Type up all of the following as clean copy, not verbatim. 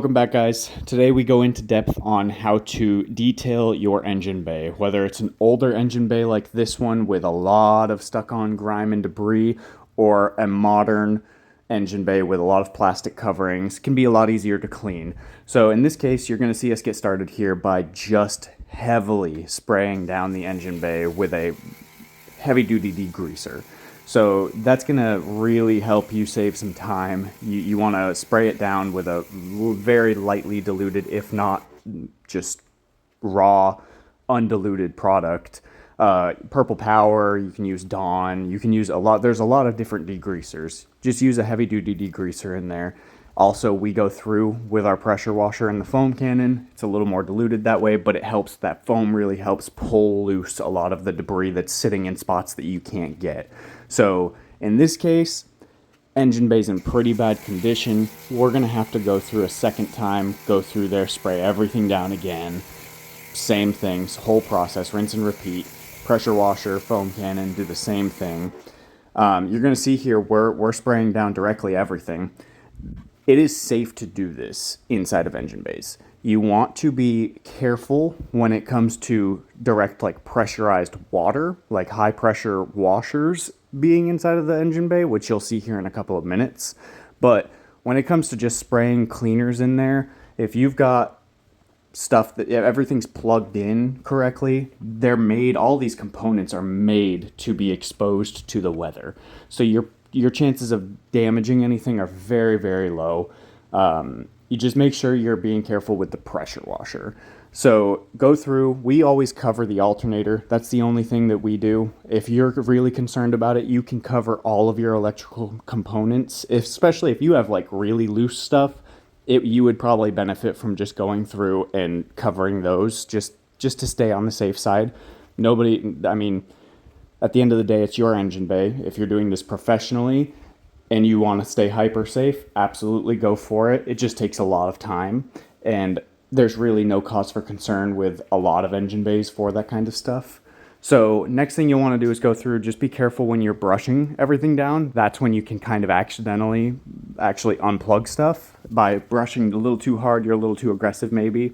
Welcome back, guys. Today we go into depth on how to detail your engine bay, whether it's an older engine bay like this one with a lot of stuck-on grime and debris, or a modern engine bay with a lot of plastic coverings. It can be a lot easier to clean. So in this case, you're going to see us get started here by just heavily spraying down the engine bay with a heavy-duty degreaser. So that's going to really help you save some time. You want to spray it down with a very lightly diluted, if not just raw, undiluted product. Purple Power, you can use Dawn, you can use there's a lot of different degreasers. Just use a heavy-duty degreaser in there. Also, we go through with our pressure washer and the foam cannon. It's a little more diluted that way, but that foam really helps pull loose a lot of the debris that's sitting in spots that you can't get. So in this case, engine bay's in pretty bad condition. We're gonna have to go through a second time, go through there, spray everything down again. Same things, whole process, rinse and repeat. Pressure washer, foam cannon, do the same thing. You're gonna see here we're spraying down directly everything. It is safe to do this inside of engine bays. You want to be careful when it comes to direct, like pressurized water, like high pressure washers being inside of the engine bay, which you'll see here in a couple of minutes. But when it comes to just spraying cleaners in there, if you've got stuff that everything's plugged in correctly, all these components are made to be exposed to the weather. So your chances of damaging anything are very, very low. You just make sure you're being careful with the pressure washer. So go through, we always cover the alternator. That's the only thing that we do. If you're really concerned about it, you can cover all of your electrical components, especially if you have like really loose stuff. You would probably benefit from just going through and covering those just to stay on the safe side. At the end of the day, it's your engine bay. If you're doing this professionally and you want to stay hyper safe, absolutely go for it. It just takes a lot of time, and there's really no cause for concern with a lot of engine bays for that kind of stuff. So next thing you'll want to do is go through, just be careful when you're brushing everything down. That's when you can kind of accidentally actually unplug stuff by brushing a little too hard. You're a little too aggressive maybe.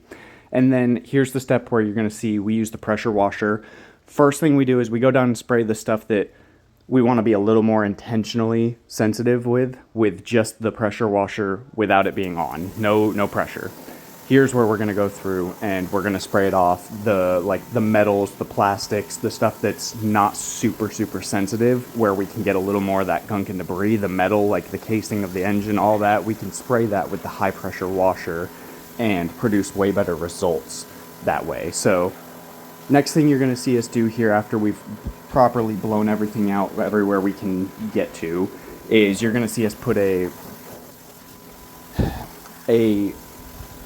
And then here's the step where you're going to see we use the pressure washer. First thing we do is we go down and spray the stuff that we want to be a little more intentionally sensitive with just the pressure washer without it being on. No pressure. Here's where we're going to go through and we're going to spray it off the metals, the plastics, the stuff that's not super sensitive, where we can get a little more of that gunk and debris, the metal, like the casing of the engine, all that. We can spray that with the high pressure washer and produce way better results that way. So next thing you're going to see us do here after we've properly blown everything out everywhere we can get to is you're going to see us put a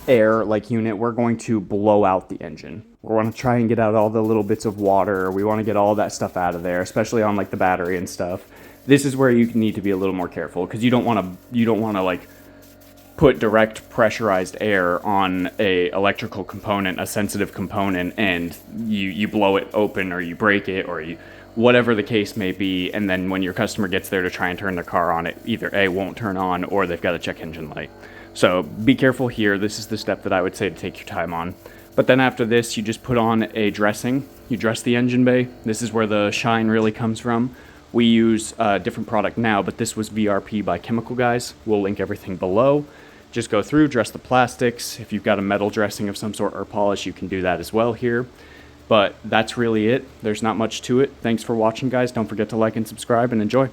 air unit. We're going to blow out the engine. We want to try and get out all the little bits of water. We want to get all that stuff out of there, especially on like the battery and stuff. This is where you need to be a little more careful because you don't want to put direct pressurized air on a electrical component, a sensitive component, and you blow it open or you break it or whatever the case may be, and then when your customer gets there to try and turn their car on, it either A, won't turn on, or they've got to check engine light. So be careful here. This is the step that I would say to take your time on. But then after this, you just put on a dressing. You dress the engine bay. This is where the shine really comes from. We use a different product now, but this was VRP by Chemical Guys. We'll link everything below. Just go through, dress the plastics. If you've got a metal dressing of some sort or polish, you can do that as well here. But that's really it. There's not much to it. Thanks for watching, guys. Don't forget to like and subscribe and enjoy.